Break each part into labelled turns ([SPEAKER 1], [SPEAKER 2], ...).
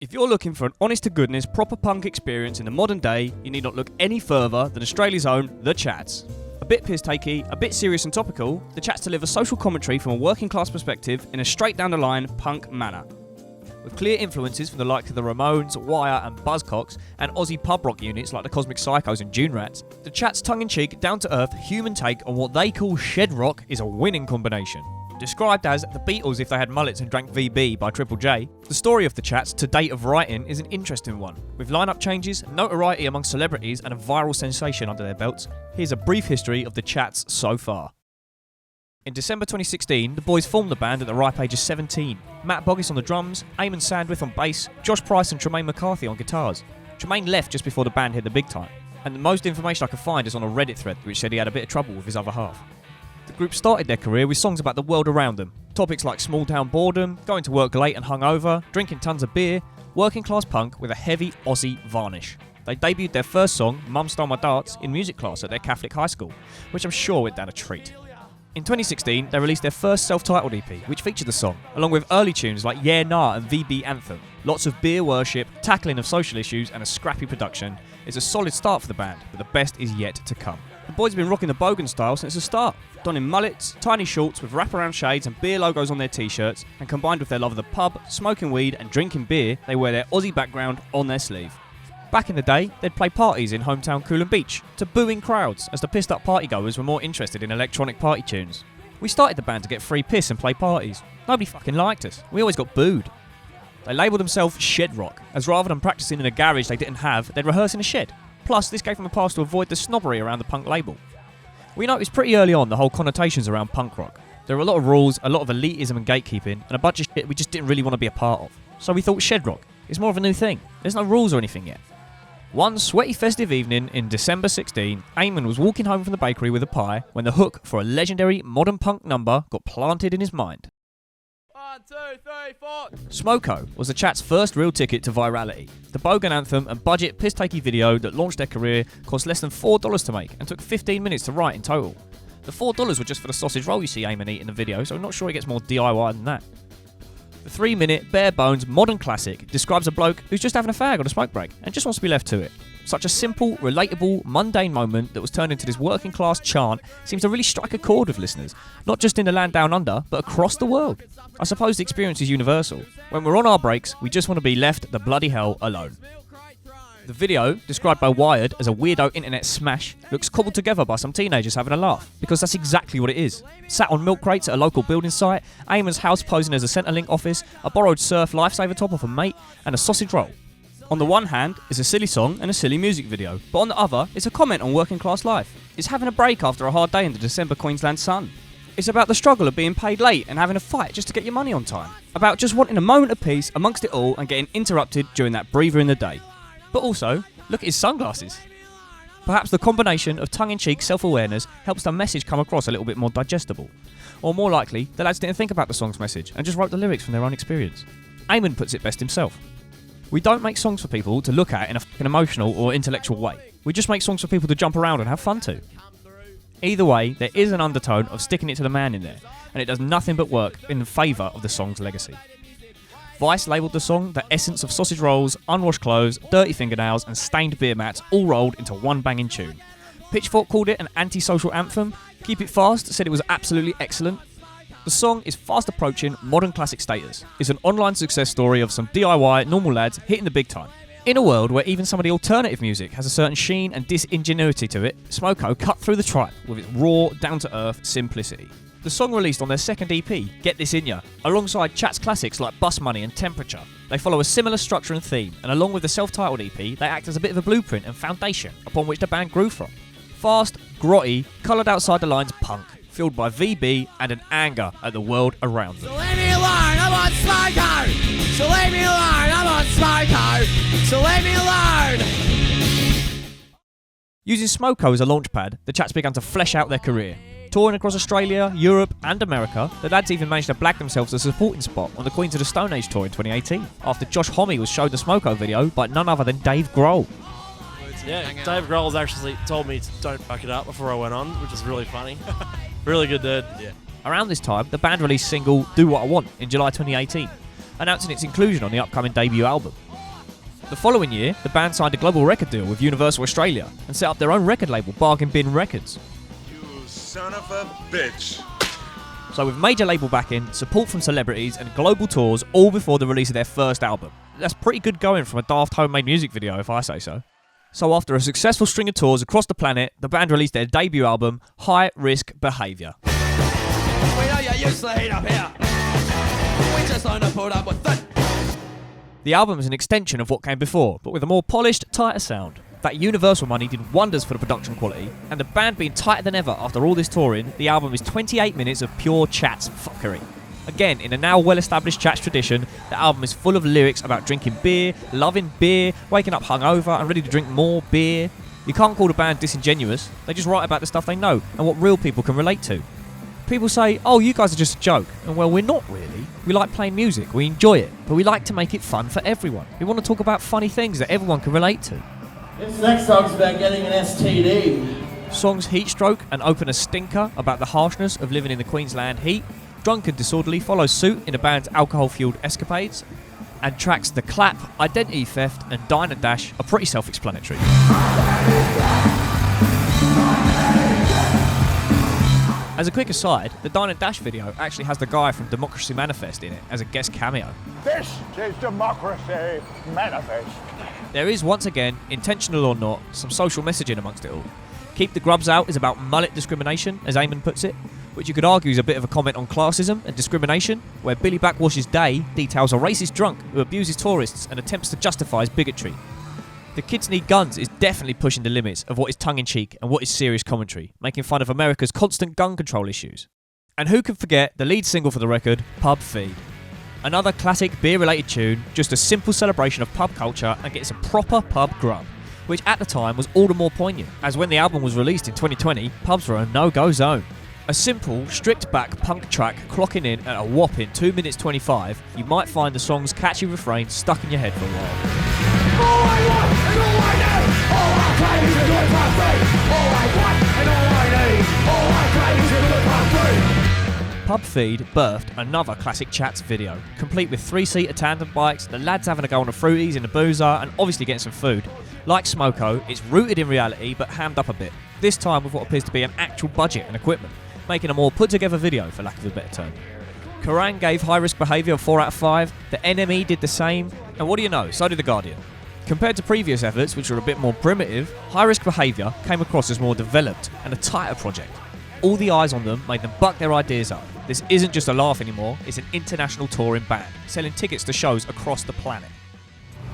[SPEAKER 1] If you're looking for an honest-to-goodness proper punk experience in the modern day, you need not look any further than Australia's own The Chats. A bit piss-takey, a bit serious and topical, The Chats deliver social commentary from a working-class perspective in a straight-down-the-line punk manner. With clear influences from the likes of the Ramones, Wire and Buzzcocks, and Aussie pub rock units like the Cosmic Psychos and Dune Rats, The Chats' tongue-in-cheek, down-to-earth, human take on what they call shed rock is a winning combination. Described as the Beatles if they had mullets and drank VB by Triple J, the story of The Chats to date of writing is an interesting one. With lineup changes, notoriety among celebrities and a viral sensation under their belts, here's a brief history of The Chats so far. In December 2016, the boys formed the band at the ripe age of 17. Matt Boggis on the drums, Eamon Sandwith on bass, Josh Price and Tremaine McCarthy on guitars. Tremaine left just before the band hit the big time, and the most information I could find is on a Reddit thread which said he had a bit of trouble with his other half. The group started their career with songs about the world around them. Topics like small town boredom, going to work late and hungover, drinking tons of beer, working class punk with a heavy Aussie varnish. They debuted their first song, Mum Stole My Darts, in music class at their Catholic high school, which I'm sure went down a treat. In 2016, they released their first self-titled EP, which featured the song, along with early tunes like Yeah Nah and VB Anthem. Lots of beer worship, tackling of social issues and a scrappy production. It's a solid start for the band, but the best is yet to come. The boys have been rocking the Bogan style since the start, donning mullets, tiny shorts with wraparound shades and beer logos on their t-shirts, and combined with their love of the pub, smoking weed and drinking beer, they wear their Aussie background on their sleeve. Back in the day, they'd play parties in hometown Coolum Beach to booing crowds as the pissed up partygoers were more interested in electronic party tunes. We started the band to get free piss and play parties. Nobody fucking liked us. We always got booed. They labelled themselves Shed Rock, as rather than practising in a garage they didn't have, they'd rehearse in a shed. Plus, this gave them a pass to avoid the snobbery around the punk label. We noticed pretty early on the whole connotations around punk rock. There were a lot of rules, a lot of elitism and gatekeeping, and a bunch of shit we just didn't really want to be a part of. So we thought Shed Rock is more of a new thing. There's no rules or anything yet. One sweaty festive evening in December 16, Eamon was walking home from the bakery with a pie when the hook for a legendary modern punk number got planted in his mind.
[SPEAKER 2] 1, 2, 3, 4.
[SPEAKER 1] Smoko was the Chats' first real ticket to virality. The Bogan anthem and budget piss-takey video that launched their career cost less than $4 to make and took 15 minutes to write in total. The $4 were just for the sausage roll you see Eamon eat in the video, so I'm not sure he gets more DIY than that. The 3-minute, bare-bones, modern classic describes a bloke who's just having a fag on a smoke break and just wants to be left to it. Such a simple, relatable, mundane moment that was turned into this working-class chant seems to really strike a chord with listeners, not just in the land down under, but across the world. I suppose the experience is universal. When we're on our breaks, we just want to be left the bloody hell alone. The video, described by Wired as a weirdo internet smash, looks cobbled together by some teenagers having a laugh, because that's exactly what it is. Sat on milk crates at a local building site, Eamon's house posing as a Centrelink office, a borrowed surf lifesaver top off a mate, and a sausage roll. On the one hand, it's a silly song and a silly music video, but on the other, it's a comment on working class life. It's having a break after a hard day in the December Queensland sun. It's about the struggle of being paid late and having a fight just to get your money on time. About just wanting a moment of peace amongst it all and getting interrupted during that breather in the day. But also, look at his sunglasses. Perhaps the combination of tongue-in-cheek self-awareness helps the message come across a little bit more digestible. Or more likely, the lads didn't think about the song's message and just wrote the lyrics from their own experience. Eamon puts it best himself. We don't make songs for people to look at in an emotional or intellectual way. We just make songs for people to jump around and have fun to. Either way, there is an undertone of sticking it to the man in there, and it does nothing but work in favour of the song's legacy. Vice labelled the song the essence of sausage rolls, unwashed clothes, dirty fingernails and stained beer mats all rolled into one banging tune. Pitchfork called it an anti-social anthem. Keep It Fast said it was absolutely excellent. The song is fast approaching modern classic status. It's an online success story of some DIY normal lads hitting the big time. In a world where even some of the alternative music has a certain sheen and disingenuity to it, Smoko cut through the tripe with its raw, down-to-earth simplicity. The song released on their second EP, Get This In Ya, alongside Chats classics like Bus Money and Temperature. They follow a similar structure and theme, and along with the self-titled EP, they act as a bit of a blueprint and foundation upon which the band grew from. Fast, grotty, coloured outside the lines punk, fueled by VB and an anger at the world around them.
[SPEAKER 2] So leave me alone, I'm on Smoko! So leave me alone, I'm on Smoko! So leave me alone!
[SPEAKER 1] Using Smoko as a launchpad, the Chats began to flesh out their career. Touring across Australia, Europe and America, the lads even managed to blag themselves a supporting spot on the Queens of the Stone Age tour in 2018, after Josh Homme was showed the Smoko video by none other than Dave Grohl.
[SPEAKER 3] Yeah, Dave Grohl's actually told me to don't fuck it up before I went on, which is really funny. Really good dude. Yeah.
[SPEAKER 1] Around this time, the band released single Do What I Want in July 2018, announcing its inclusion on the upcoming debut album. The following year, the band signed a global record deal with Universal Australia and set up their own record label, Bargain Bin Records.
[SPEAKER 4] You son of a bitch.
[SPEAKER 1] So with major label backing, support from celebrities and global tours all before the release of their first album. That's pretty good going from a daft homemade music video, if I say so. So after a successful string of tours across the planet, the band released their debut album, High Risk Behaviour.
[SPEAKER 2] We know you're used to the heat up here. We just don't put up with it.
[SPEAKER 1] The album is an extension of what came before, but with a more polished, tighter sound. That Universal money did wonders for the production quality, and the band being tighter than ever after all this touring, the album is 28 minutes of pure Chats fuckery. Again, in a now well-established Chats tradition, the album is full of lyrics about drinking beer, loving beer, waking up hungover and ready to drink more beer. You can't call the band disingenuous, they just write about the stuff they know and what real people can relate to. People say, oh, you guys are just a joke, and well, we're not really. We like playing music, we enjoy it, but we like to make it fun for everyone. We want to talk about funny things that everyone can relate to.
[SPEAKER 5] This next song's about getting an STD.
[SPEAKER 1] Songs Heatstroke and Open a Stinker about the harshness of living in the Queensland heat. Drunk and Disorderly follows suit in the band's alcohol-fueled escapades. And tracks The Clap, Identity Theft and Dine and Dash are pretty self-explanatory. As a quick aside, the Dine and Dash video actually has the guy from Democracy Manifest in it as a guest cameo.
[SPEAKER 6] This is Democracy Manifest.
[SPEAKER 1] There is, once again, intentional or not, some social messaging amongst it all. Keep the Grubs Out is about mullet discrimination, as Eamon puts it, which you could argue is a bit of a comment on classism and discrimination, where Billy Backwash's Day details a racist drunk who abuses tourists and attempts to justify his bigotry. The Kids Need Guns is definitely pushing the limits of what is tongue-in-cheek and what is serious commentary, making fun of America's constant gun control issues. And who can forget the lead single for the record, Pub Feed. Another classic beer-related tune, just a simple celebration of pub culture and gets a proper pub grub, which at the time was all the more poignant, as when the album was released in 2020, pubs were a no-go zone. A simple, stripped-back punk track clocking in at a whopping 2 minutes 25, you might find the song's catchy refrain stuck in your head for a while.
[SPEAKER 2] All I want and all I need, all I crave is a good pub feed. All I want and all I need, all I crave is a good pub feed.
[SPEAKER 1] Pub Feed birthed another classic Chats video, complete with 3-seater tandem bikes, the lads having a go on the fruities in the boozer, and obviously getting some food. Like Smoko, it's rooted in reality but hammed up a bit, this time with what appears to be an actual budget and equipment, making a more put-together video, for lack of a better term. Kerrang gave High Risk Behaviour a 4 out of 5, the NME did the same, and what do you know, so did The Guardian. Compared to previous efforts, which were a bit more primitive, High Risk Behaviour came across as more developed and a tighter project. All the eyes on them made them buck their ideas up. This isn't just a laugh anymore, it's an international touring band, selling tickets to shows across the planet.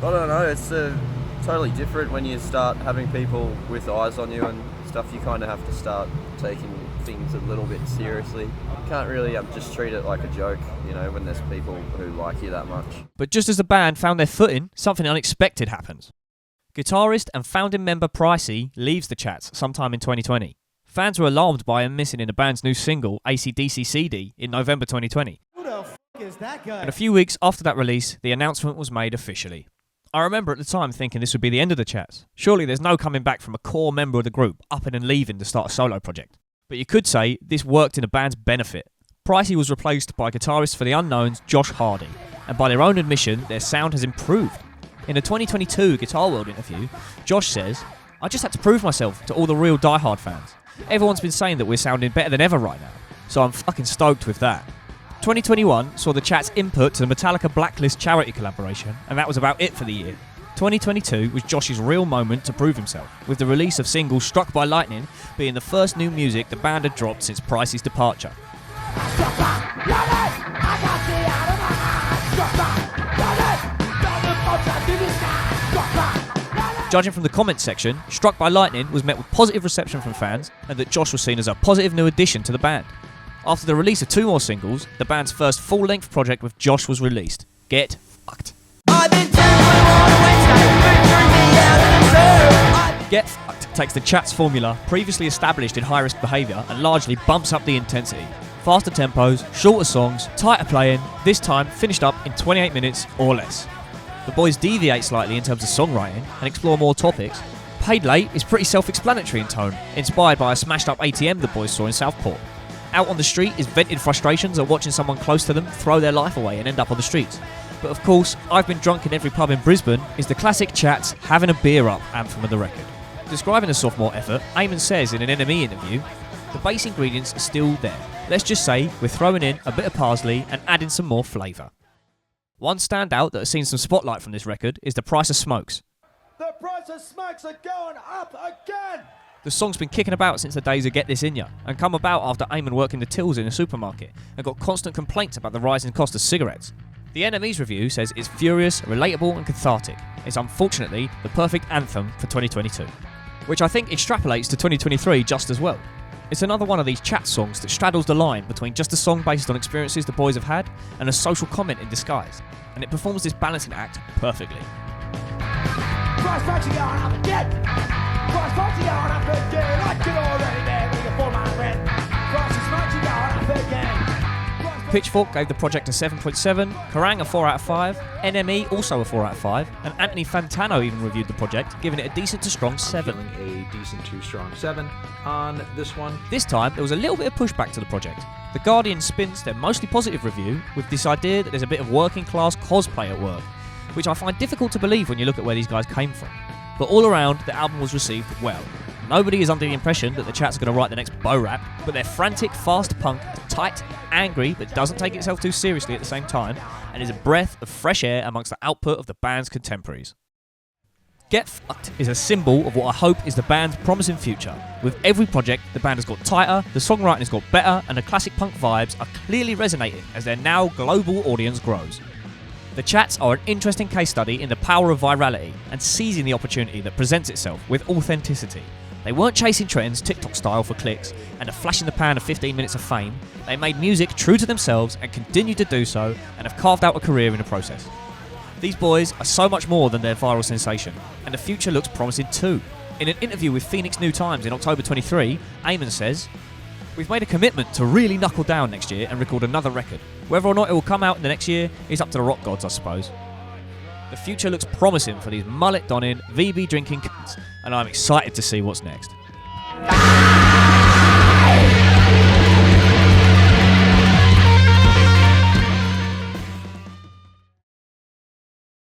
[SPEAKER 7] I don't know, it's totally different when you start having people with eyes on you and stuff. You kind of have to start taking things a little bit seriously. You can't really just treat it like a joke, you know, when there's people who like you that much.
[SPEAKER 1] But just as the band found their footing, something unexpected happens. Guitarist and founding member Pricey leaves the Chats sometime in 2020. Fans were alarmed by him missing in the band's new single, AC/DC CD, in November 2020.
[SPEAKER 5] Who the f*** is that guy?
[SPEAKER 1] And a few weeks after that release, the announcement was made officially. I remember at the time thinking this would be the end of the Chats. Surely there's no coming back from a core member of the group upping and leaving to start a solo project. But you could say this worked in the band's benefit. Pricey was replaced by guitarist for the Unknowns, Josh Hardy, and by their own admission, their sound has improved. In a 2022 Guitar World interview, Josh says, "I just had to prove myself to all the real diehard fans. Everyone's been saying that we're sounding better than ever right now, so I'm fucking stoked with that." 2021 saw the Chats' input to the Metallica Blacklist charity collaboration, and that was about it for the year. 2022 was Josh's real moment to prove himself, with the release of single Struck by Lightning being the first new music the band had dropped since Pricey's departure. Judging from the comments section, Struck by Lightning was met with positive reception from fans, and that Josh was seen as a positive new addition to the band. After the release of 2 more singles, the band's first full-length project with Josh was released, Get Fucked. Get Fucked takes the Chats formula previously established in High Risk Behaviour and largely bumps up the intensity. Faster tempos, shorter songs, tighter playing, this time finished up in 28 minutes or less. The boys deviate slightly in terms of songwriting and explore more topics. Paid Late is pretty self-explanatory in tone, inspired by a smashed-up ATM the boys saw in Southport. Out on the Street is vented frustrations at watching someone close to them throw their life away and end up on the streets. But of course, I've Been Drunk in Every Pub in Brisbane is the classic Chat's Having a Beer Up anthem of the record. Describing the sophomore effort, Eamon says in an NME interview, the base ingredients are still there. Let's just say we're throwing in a bit of parsley and adding some more flavour. One standout that has seen some spotlight from this record is the price of smokes.
[SPEAKER 2] The price of smokes are going up again!
[SPEAKER 1] The song's been kicking about since the days of Get This In Ya, and come about after Eamon worked in the tills in a supermarket and got constant complaints about the rising cost of cigarettes. The NME's review says it's furious, relatable and cathartic. It's unfortunately the perfect anthem for 2022. Which I think extrapolates to 2023 just as well. It's another one of these chat songs that straddles the line between just a song based on experiences the boys have had and a social comment in disguise, and it performs this balancing act perfectly.
[SPEAKER 2] Price factory going up again! Price factory going up again! I could already there with your 4 month rent! Price factory going up again!
[SPEAKER 1] Pitchfork gave the project a 7.7, Kerrang a 4 out of 5, NME also a 4 out of 5, and Anthony Fantano even reviewed the project, giving it a decent to strong 7.
[SPEAKER 8] A decent to strong 7 on this one.
[SPEAKER 1] This time, there was a little bit of pushback to the project. The Guardian spins their mostly positive review with this idea that there's a bit of working class cosplay at work, which I find difficult to believe when you look at where these guys came from. But all around, the album was received well. Nobody is under the impression that the Chats are going to write the next Bo Rap, but their frantic, fast punk is tight, angry, but doesn't take itself too seriously at the same time, and is a breath of fresh air amongst the output of the band's contemporaries. Get Fucked is a symbol of what I hope is the band's promising future. With every project, the band has got tighter, the songwriting has got better, and the classic punk vibes are clearly resonating as their now global audience grows. The Chats are an interesting case study in the power of virality and seizing the opportunity that presents itself with authenticity. They weren't chasing trends TikTok style for clicks and a flash in the pan of 15 minutes of fame. They made music true to themselves and continue to do so and have carved out a career in the process. These boys are so much more than their viral sensation, and the future looks promising too. In an interview with Phoenix New Times in October 23, Eamon says, "We've made a commitment to really knuckle down next year and record another record. Whether or not it will come out in the next year is up to the rock gods, I suppose." The future looks promising for these mullet-donning, VB drinking cunts, and I'm excited to see what's next.